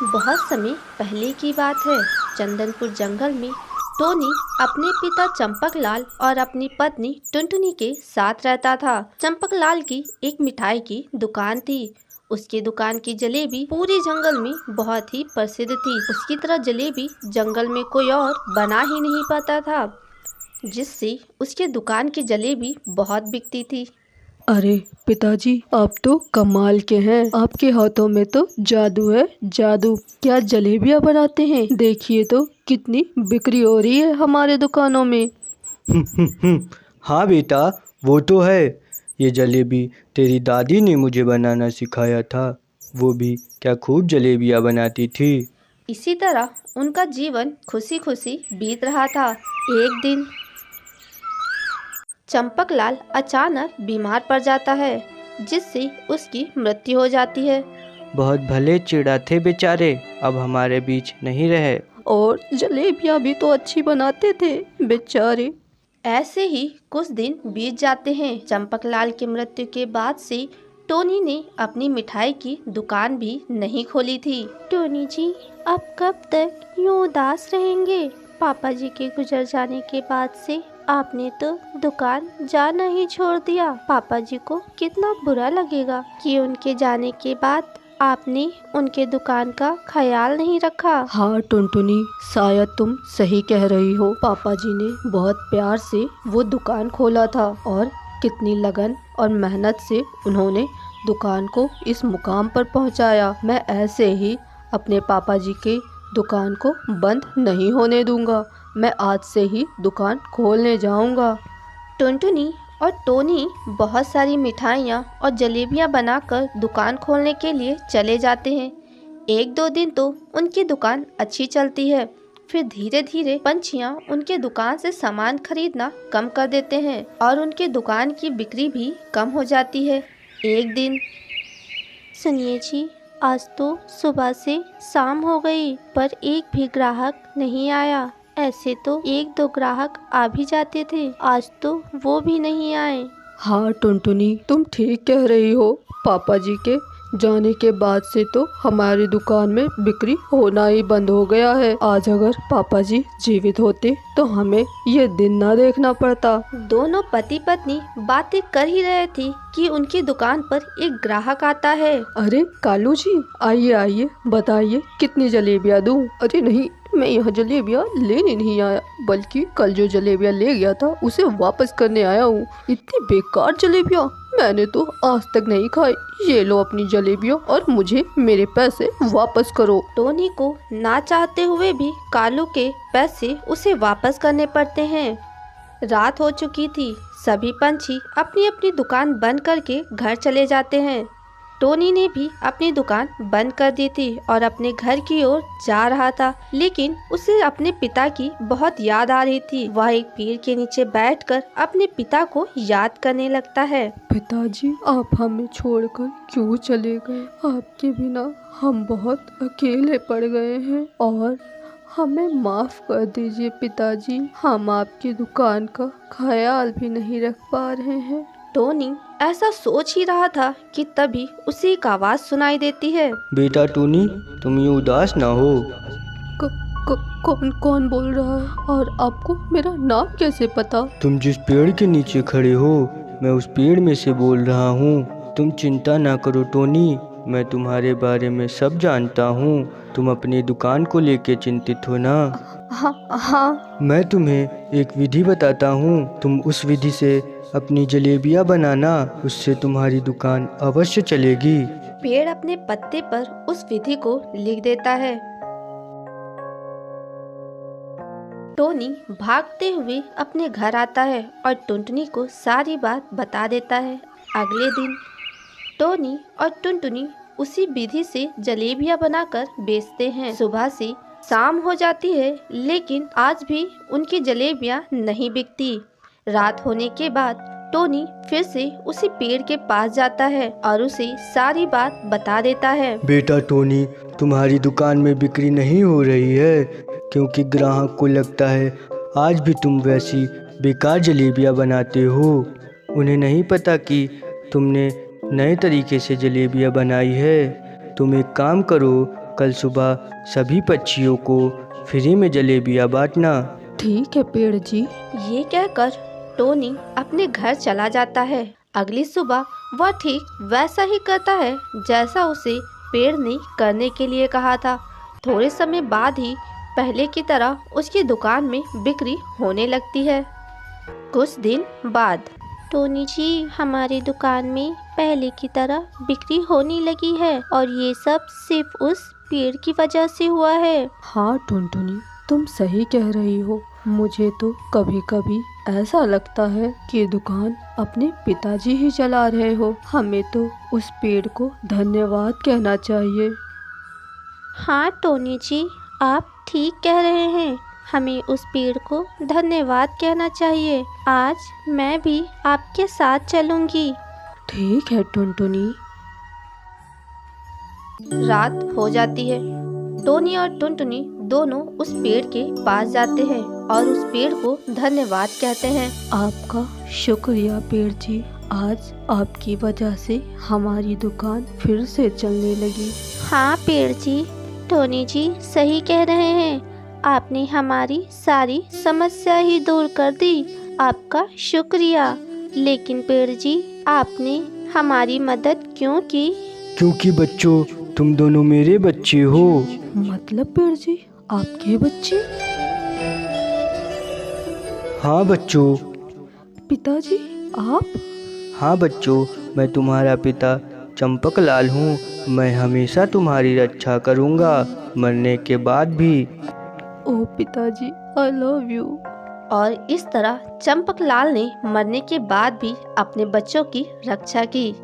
बहुत समय पहले की बात है। चंदनपुर जंगल में टोनी अपने पिता चंपकलाल और अपनी पत्नी टुनटुनी के साथ रहता था। चंपकलाल की एक मिठाई की दुकान थी। उसकी दुकान की जलेबी पूरे जंगल में बहुत ही प्रसिद्ध थी। उसकी तरह जलेबी जंगल में कोई और बना ही नहीं पाता था, जिससे उसके दुकान की जलेबी बहुत बिकती थी। अरे पिताजी, आप तो कमाल के हैं। आपके हाथों में तो जादू है, जादू। क्या जलेबियाँ बनाते हैं? देखिए तो कितनी बिक्री हो रही है हमारे दुकानों में। हाँ बेटा, वो तो है। ये जलेबी तेरी दादी ने मुझे बनाना सिखाया था। वो भी क्या खूब जलेबियाँ बनाती थी। इसी तरह उनका जीवन खुशी खुशी बीत रहा था। एक दिन चंपकलाल अचानक बीमार पड़ जाता है, जिससे उसकी मृत्यु हो जाती है। बहुत भले चिड़ा थे बेचारे, अब हमारे बीच नहीं रहे। और जलेबियाँ भी तो अच्छी बनाते थे बेचारे। ऐसे ही कुछ दिन बीत जाते हैं। चंपकलाल की मृत्यु के बाद से टोनी ने अपनी मिठाई की दुकान भी नहीं खोली थी। टोनी जी, अब कब तक यूं उदास रहेंगे? पापा जी के गुजर जाने के बाद से आपने तो दुकान जाना ही छोड़ दिया। पापा जी को कितना बुरा लगेगा कि उनके जाने के बाद आपने उनके दुकान का ख्याल नहीं रखा। हाँ टुनटुनी, शायद तुम सही कह रही हो। पापा जी ने बहुत प्यार से वो दुकान खोला था और कितनी लगन और मेहनत से उन्होंने दुकान को इस मुकाम पर पहुंचाया। मैं ऐसे ही अपने पापा जी के दुकान को बंद नहीं होने दूंगा। मैं आज से ही दुकान खोलने जाऊंगा। टुनटुनी और टोनी बहुत सारी मिठाइयाँ और जलेबियाँ बनाकर दुकान खोलने के लिए चले जाते हैं। एक दो दिन तो उनकी दुकान अच्छी चलती है, फिर धीरे धीरे पंछियाँ उनके दुकान से सामान खरीदना कम कर देते हैं और उनके दुकान की बिक्री भी कम हो जाती है। एक दिन, सुनिए जी, आज तो सुबह से शाम हो गई पर एक भी ग्राहक नहीं आया। ऐसे तो एक दो ग्राहक आ भी जाते थे, आज तो वो भी नहीं आए। हाँ टुनटुनी, तुम ठीक कह रही हो। पापा जी के जाने के बाद से तो हमारी दुकान में बिक्री होना ही बंद हो गया है। आज अगर पापा जी जीवित होते तो हमें ये दिन ना देखना पड़ता। दोनों पति पत्नी बातें कर ही रहे थे कि उनकी दुकान पर एक ग्राहक आता है। अरे कालू जी, आइए आइए, बताइए कितनी जलेबियाँ दूं? अरे नहीं, मैं यहाँ जलेबियाँ लेने नहीं आया, बल्कि कल जो जलेबियाँ ले गया था उसे वापस करने आया हूँ। इतनी बेकार जलेबियाँ मैंने तो आज तक नहीं खाई। ये लो अपनी जलेबियाँ और मुझे मेरे पैसे वापस करो। टोनी को ना चाहते हुए भी कालू के पैसे उसे वापस करने पड़ते हैं। रात हो चुकी थी। सभी पंछी अपनी अपनी दुकान बंद करके घर चले जाते हैं। टोनी ने भी अपनी दुकान बंद कर दी थी और अपने घर की ओर जा रहा था, लेकिन उसे अपने पिता की बहुत याद आ रही थी। वह एक पेड़ के नीचे बैठकर अपने पिता को याद करने लगता है। पिताजी, आप हमें छोड़कर क्यों चले गए? आपके बिना हम बहुत अकेले पड़ गए हैं और हमें माफ कर दीजिए पिताजी। हम आपकी दुकान का ख्याल भी नहीं रख पा रहे हैं। टोनी ऐसा सोच ही रहा था कि तभी उसे एक आवाज सुनाई देती है। बेटा टोनी, तुम ये उदास ना हो। कौन कौन बोल रहा है और आपको मेरा नाम कैसे पता? तुम जिस पेड़ के नीचे खड़े हो, मैं उस पेड़ में से बोल रहा हूँ। तुम चिंता ना करो टोनी, मैं तुम्हारे बारे में सब जानता हूँ। तुम अपनी दुकान को लेके चिंतित हो ना। हाँ। मैं तुम्हें एक विधि बताता हूँ, तुम उस विधि से अपनी जलेबियाँ बनाना, उससे तुम्हारी दुकान अवश्य चलेगी। पेड़ अपने पत्ते पर उस विधि को लिख देता है। टोनी भागते हुए अपने घर आता है और टुनटुनी को सारी बात बता देता है। अगले दिन टोनी और टुनटुनी उसी विधि से जलेबियाँ बनाकर बेचते हैं। सुबह से शाम हो जाती है, लेकिन आज भी उनकी जलेबियाँ नहीं बिकती। रात होने के बाद टोनी फिर से उसी पेड़ के पास जाता है और उसे सारी बात बता देता है। बेटा टोनी, तुम्हारी दुकान में बिक्री नहीं हो रही है क्योंकि ग्राहक को लगता है आज भी तुम वैसी बेकार जलेबियाँ बनाते हो। उन्हें नहीं पता कि तुमने नए तरीके से जलेबियाँ बनाई है। तुम एक काम करो, कल सुबह सभी पक्षियों को फ्री में जलेबियाँ बांटना। ठीक है पेड़ जी। ये कहकर टोनी अपने घर चला जाता है। अगली सुबह वह ठीक वैसा ही करता है जैसा उसे पेड़ ने करने के लिए कहा था। थोड़े समय बाद ही पहले की तरह उसकी दुकान में बिक्री होने लगती है। कुछ दिन बाद, टोनी जी, हमारी दुकान में पहले की तरह बिक्री होने लगी है और ये सब सिर्फ उस पेड़ की वजह से हुआ है। हाँ टुनटुनी, तुम सही कह रही हो। मुझे तो कभी कभी ऐसा लगता है कि दुकान अपने पिताजी ही चला रहे हो। हमें तो उस पेड़ को धन्यवाद कहना चाहिए। हाँ टोनी जी, आप ठीक कह रहे हैं। हमें उस पेड़ को धन्यवाद कहना चाहिए। आज मैं भी आपके साथ चलूंगी। ठीक है टुनटुनी। रात हो जाती है। टोनी और टुनटुनी दोनों उस पेड़ के पास जाते हैं और उस पेड़ को धन्यवाद कहते हैं। आपका शुक्रिया पेड़ जी। आज आपकी वजह से हमारी दुकान फिर से चलने लगी। हाँ पेड़ जी, टोनी जी सही कह रहे हैं। आपने हमारी सारी समस्या ही दूर कर दी। आपका शुक्रिया। लेकिन पेड़ जी, आपने हमारी मदद क्यों की? क्योंकि बच्चों, तुम दोनों मेरे बच्चे हो। मतलब पेड़ जी, आपके बच्चे? हाँ बच्चों। पिताजी, आप? हाँ बच्चों, मैं तुम्हारा पिता चंपकलाल हूँ। मैं हमेशा तुम्हारी रक्षा करूँगा, मरने के बाद भी। ओ पिताजी, आई लव यू। और इस तरह चंपकलाल ने मरने के बाद भी अपने बच्चों की रक्षा की।